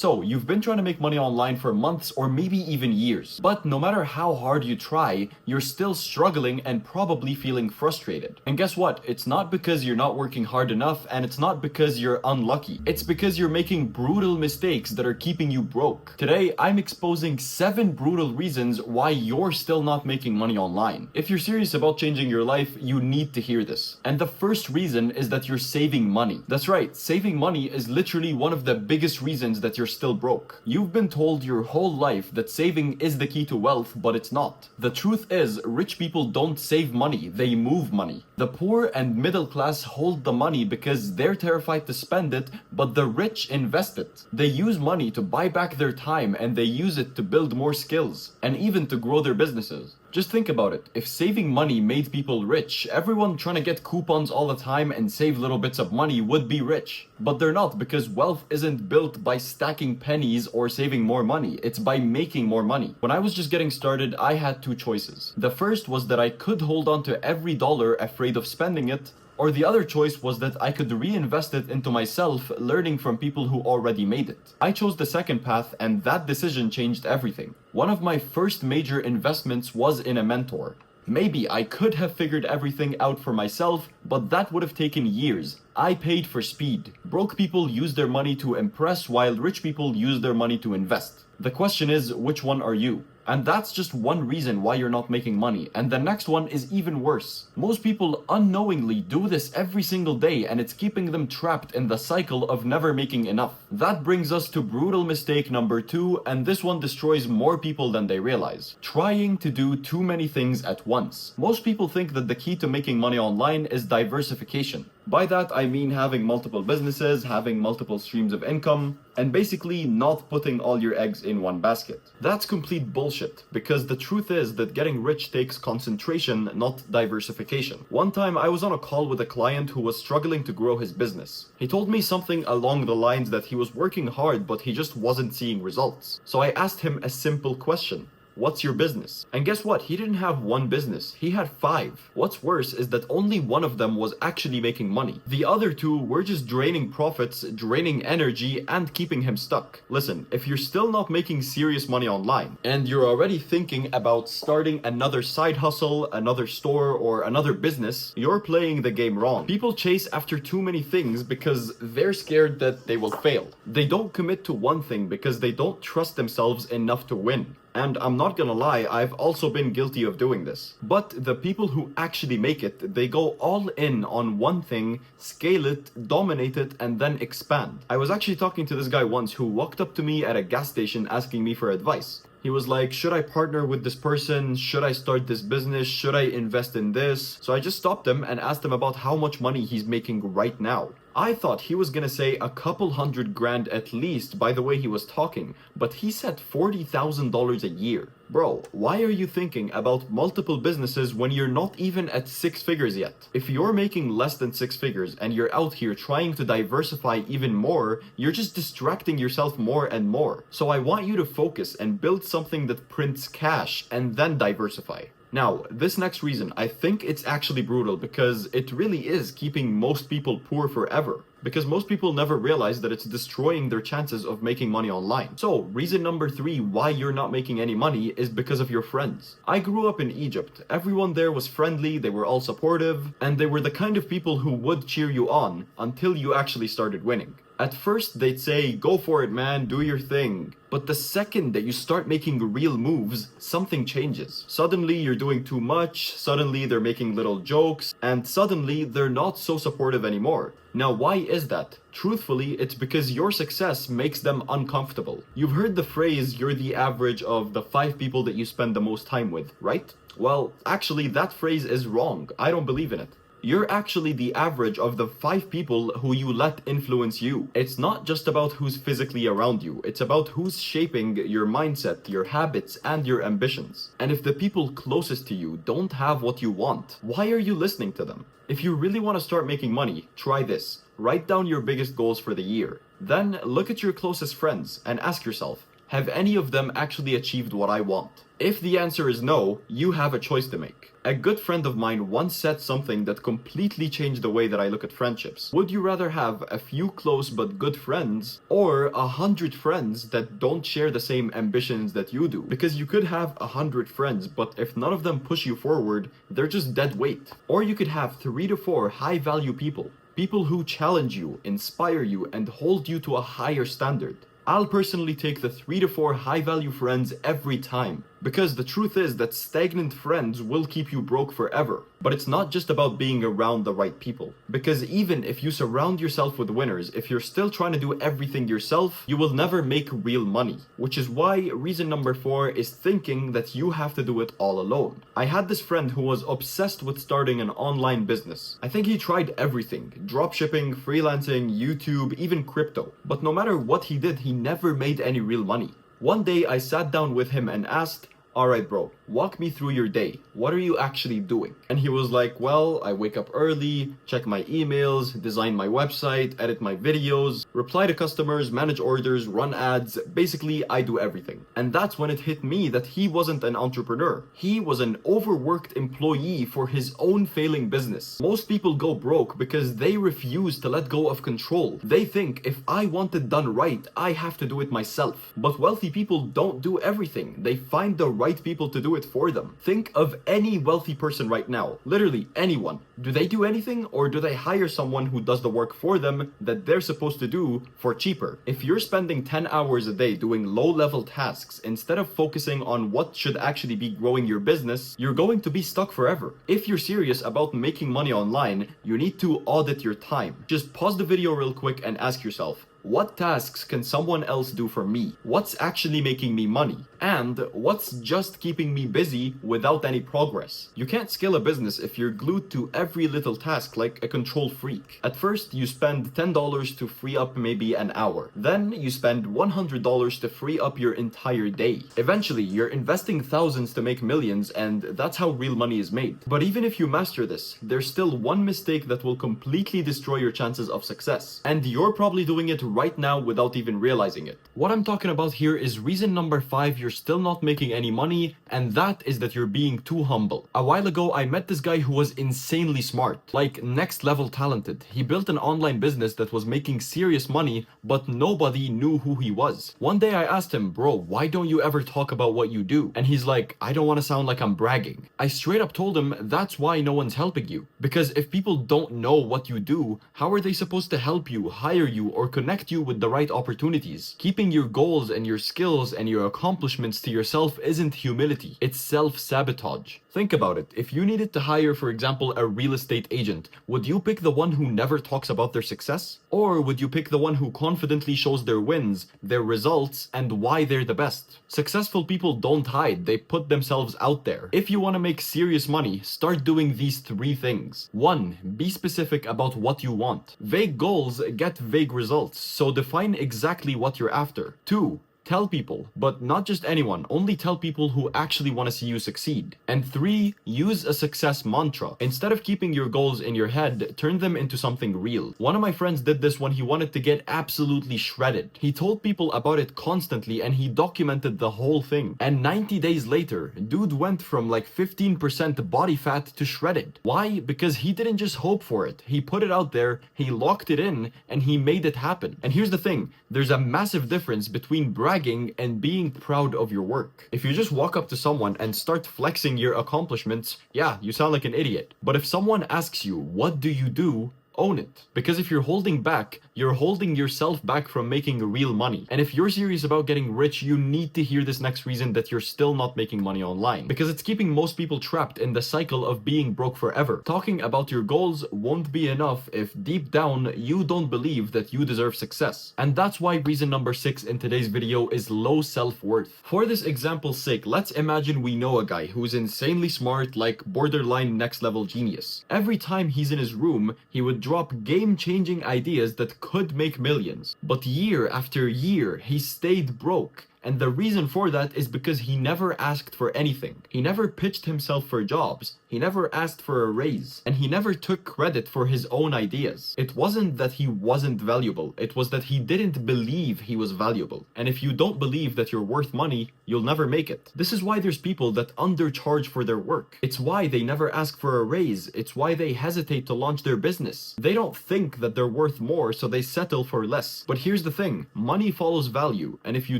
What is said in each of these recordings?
So, you've been trying to make money online for months or maybe even years. But no matter how hard you try, you're still struggling and probably feeling frustrated. And guess what? It's not because you're not working hard enough, and it's not because you're unlucky. It's because you're making brutal mistakes that are keeping you broke. Today, I'm exposing 7 brutal reasons why you're still not making money online. If you're serious about changing your life, you need to hear this. And the first reason is that you're saving money. That's right, saving money is literally one of the biggest reasons that you're still broke. You've been told your whole life that saving is the key to wealth, but it's not. The truth is, rich people don't save money, they move money. The poor and middle class hold the money because they're terrified to spend it, but the rich invest it. They use money to buy back their time, and they use it to build more skills, and even to grow their businesses. Just think about it. If saving money made people rich, everyone trying to get coupons all the time and save little bits of money would be rich. But they're not, because wealth isn't built by stacking pennies or saving more money. It's by making more money. When I was just getting started, I had 2 choices. The first was that I could hold on to every dollar afraid of spending it, or the other choice was that I could reinvest it into myself, learning from people who already made it. I chose the second path, and that decision changed everything. One of my first major investments was in a mentor. Maybe I could have figured everything out for myself, but that would have taken years. I paid for speed. Broke people use their money to impress, while rich people use their money to invest. The question is, which one are you? And that's just one reason why you're not making money. And the next one is even worse. Most people unknowingly do this every single day, and it's keeping them trapped in the cycle of never making enough. That brings us to brutal mistake number 2, and this one destroys more people than they realize. Trying to do too many things at once. Most people think that the key to making money online is diversification. By that, I mean having multiple businesses, having multiple streams of income, and basically not putting all your eggs in one basket. That's complete bullshit, because the truth is that getting rich takes concentration, not diversification. One time I was on a call with a client who was struggling to grow his business. He told me something along the lines that he was working hard, but he just wasn't seeing results. So I asked him a simple question. What's your business? And guess what? He didn't have one business. He had 5. What's worse is that only one of them was actually making money. The other 2 were just draining profits, draining energy, and keeping him stuck. Listen, if you're still not making serious money online, and you're already thinking about starting another side hustle, another store, or another business, you're playing the game wrong. People chase after too many things because they're scared that they will fail. They don't commit to one thing because they don't trust themselves enough to win. And I'm not gonna lie, I've also been guilty of doing this. But the people who actually make it, they go all in on one thing, scale it, dominate it, and then expand. I was actually talking to this guy once who walked up to me at a gas station asking me for advice. He was like, should I partner with this person? Should I start this business? Should I invest in this? So I just stopped him and asked him about how much money he's making right now. I thought he was gonna say a couple $100,000 at least by the way he was talking, but he said $40,000 a year. Bro, why are you thinking about multiple businesses when you're not even at 6 figures yet? If you're making less than 6 figures and you're out here trying to diversify even more, you're just distracting yourself more and more. So I want you to focus and build something that prints cash and then diversify. Now, this next reason, I think it's actually brutal because it really is keeping most people poor forever. Because most people never realize that it's destroying their chances of making money online. So, reason number 3 why you're not making any money is because of your friends. I grew up in Egypt. Everyone there was friendly, they were all supportive, and they were the kind of people who would cheer you on until you actually started winning. At first, they'd say, go for it, man, do your thing. But the second that you start making real moves, something changes. Suddenly, you're doing too much, suddenly they're making little jokes, and suddenly they're not so supportive anymore. Now, why is that? Truthfully, it's because your success makes them uncomfortable. You've heard the phrase, you're the average of the 5 people that you spend the most time with, right? Well, actually, that phrase is wrong. I don't believe in it. You're actually the average of the 5 people who you let influence you. It's not just about who's physically around you, it's about who's shaping your mindset, your habits, and your ambitions. And if the people closest to you don't have what you want, why are you listening to them? If you really want to start making money, try this. Write down your biggest goals for the year. Then look at your closest friends and ask yourself, Have any of them actually achieved what I want? If the answer is no, you have a choice to make. A good friend of mine once said something that completely changed the way that I look at friendships. Would you rather have a few close but good friends or 100 friends that don't share the same ambitions that you do? Because you could have 100 friends, but if none of them push you forward, they're just dead weight. Or you could have 3 to 4 high value people. People who challenge you, inspire you, and hold you to a higher standard. I'll personally take the 3 to 4 high value friends every time. Because the truth is that stagnant friends will keep you broke forever. But it's not just about being around the right people. Because even if you surround yourself with winners, if you're still trying to do everything yourself, you will never make real money. Which is why reason number 4 is thinking that you have to do it all alone. I had this friend who was obsessed with starting an online business. I think he tried everything: dropshipping, freelancing, YouTube, even crypto. But no matter what he did, he never made any real money. One day I sat down with him and asked, "Alright bro, walk me through your day. What are you actually doing?" And he was like, "Well, I wake up early, check my emails, design my website, edit my videos, reply to customers, manage orders, run ads. Basically, I do everything." And that's when it hit me that he wasn't an entrepreneur. He was an overworked employee for his own failing business. Most people go broke because they refuse to let go of control. They think, if I want it done right, I have to do it myself. But wealthy people don't do everything. They find the right people to do it for them. Think of any wealthy person right now, literally anyone. Do they do anything, or do they hire someone who does the work for them that they're supposed to do for cheaper? If you're spending 10 hours a day doing low-level tasks instead of focusing on what should actually be growing your business, you're going to be stuck forever. If you're serious about making money online, you need to audit your time. Just pause the video real quick and ask yourself, what tasks can someone else do for me? What's actually making me money? And what's just keeping me busy without any progress? You can't scale a business if you're glued to every little task like a control freak. At first, you spend $10 to free up maybe an hour. Then you spend $100 to free up your entire day. Eventually, you're investing thousands to make millions, and that's how real money is made. But even if you master this, there's still one mistake that will completely destroy your chances of success. And you're probably doing it right now without even realizing it. What I'm talking about here is reason number 5 you're still not making any money, and that is that you're being too humble. A while ago, I met this guy who was insanely smart, like next level talented. He built an online business that was making serious money, but nobody knew who he was. One day I asked him, "Bro, why don't you ever talk about what you do?" And he's like, "I don't want to sound like I'm bragging." I straight up told him, that's why no one's helping you. Because if people don't know what you do, how are they supposed to help you, hire you, or connect you with the right opportunities? Keeping your goals and your skills and your accomplishments to yourself isn't humility, it's self-sabotage. Think about it. If you needed to hire, for example, a real estate agent, would you pick the one who never talks about their success? Or would you pick the one who confidently shows their wins, their results, and why they're the best? Successful people don't hide, they put themselves out there. If you want to make serious money, start doing these 3 things. 1. Be specific about what you want. Vague goals get vague results, so define exactly what you're after. 2. Tell people, but not just anyone. Only tell people who actually want to see you succeed. And 3, use a success mantra. Instead of keeping your goals in your head, turn them into something real. One of my friends did this when he wanted to get absolutely shredded. He told people about it constantly and he documented the whole thing. And 90 days later, dude went from like 15% body fat to shredded. Why? Because he didn't just hope for it. He put it out there, he locked it in, and he made it happen. And here's the thing, there's a massive difference between bragging and being proud of your work. If you just walk up to someone and start flexing your accomplishments, yeah, you sound like an idiot. But if someone asks you, "What do you do?" own it. Because if you're holding back, you're holding yourself back from making real money. And if you're serious about getting rich, you need to hear this next reason that you're still not making money online. Because it's keeping most people trapped in the cycle of being broke forever. Talking about your goals won't be enough if deep down you don't believe that you deserve success. And that's why reason number 6 in today's video is low self-worth. For this example's sake, let's imagine we know a guy who's insanely smart, like borderline next level genius. Every time he's in his room, he would drop game-changing ideas that could make millions. But year after year, he stayed broke. And the reason for that is because he never asked for anything. He never pitched himself for jobs. He never asked for a raise. And he never took credit for his own ideas. It wasn't that he wasn't valuable. It was that he didn't believe he was valuable. And if you don't believe that you're worth money, you'll never make it. This is why there's people that undercharge for their work. It's why they never ask for a raise. It's why they hesitate to launch their business. They don't think that they're worth more, so they settle for less. But here's the thing, money follows value, and if you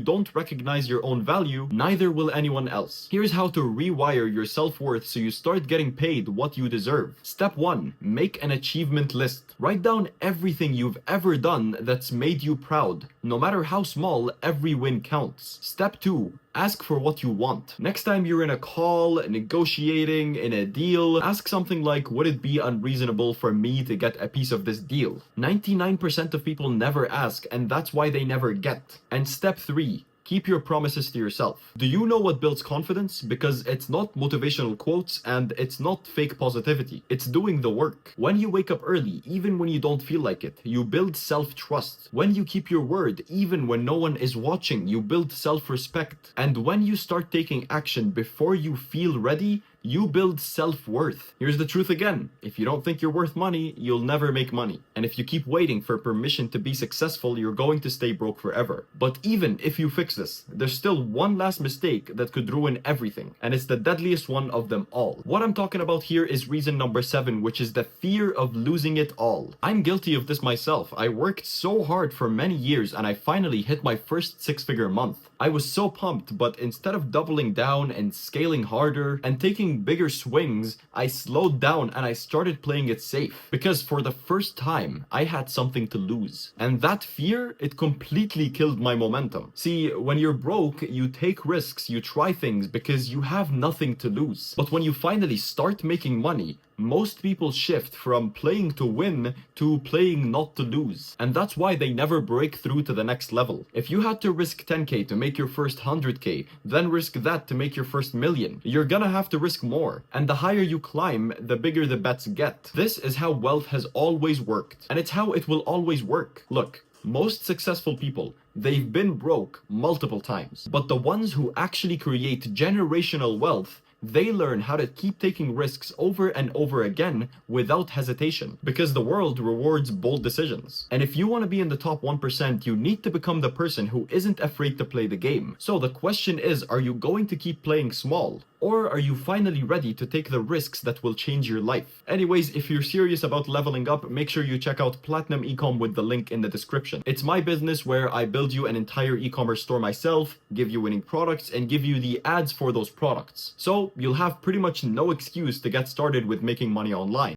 don't recognize your own value, neither will anyone else. Here's how to rewire your self-worth so you start getting paid what you deserve. Step 1. Make an achievement list. Write down everything you've ever done that's made you proud. No matter how small, every win counts. Step 2. Ask for what you want. Next time you're in a call, negotiating, in a deal, ask something like, would it be unreasonable for me to get a piece of this deal? 99% of people never ask, and that's why they never get. And step 3. Keep your promises to yourself. Do you know what builds confidence? Because it's not motivational quotes and it's not fake positivity. It's doing the work. When you wake up early, even when you don't feel like it, you build self-trust. When you keep your word, even when no one is watching, you build self-respect. And when you start taking action before you feel ready, you build self-worth. Here's the truth again. If you don't think you're worth money, you'll never make money. And if you keep waiting for permission to be successful, you're going to stay broke forever. But even if you fix this, there's still one last mistake that could ruin everything. And it's the deadliest one of them all. What I'm talking about here is reason number 7, which is the fear of losing it all. I'm guilty of this myself. I worked so hard for many years and I finally hit my first 6-figure month. I was so pumped, but instead of doubling down and scaling harder and taking bigger swings, I slowed down and I started playing it safe. Because for the first time, I had something to lose. And that fear, it completely killed my momentum. See, when you're broke, you take risks, you try things because you have nothing to lose. But when you finally start making money, most people shift from playing to win to playing not to lose. And that's why they never break through to the next level. If you had to risk 10k to make your first 100k, then risk that to make your first million, you're gonna have to risk more. And the higher you climb, the bigger the bets get. This is how wealth has always worked. And it's how it will always work. Look, most successful people, they've been broke multiple times. But the ones who actually create generational wealth, they learn how to keep taking risks over and over again without hesitation, because the world rewards bold decisions. And if you want to be in the top 1%, you need to become the person who isn't afraid to play the game. So the question is, are you going to keep playing small? Or are you finally ready to take the risks that will change your life? Anyways, if you're serious about leveling up, make sure you check out Platinum Ecom with the link in the description. It's my business where I build you an entire e-commerce store myself, give you winning products, and give you the ads for those products. So you'll have pretty much no excuse to get started with making money online.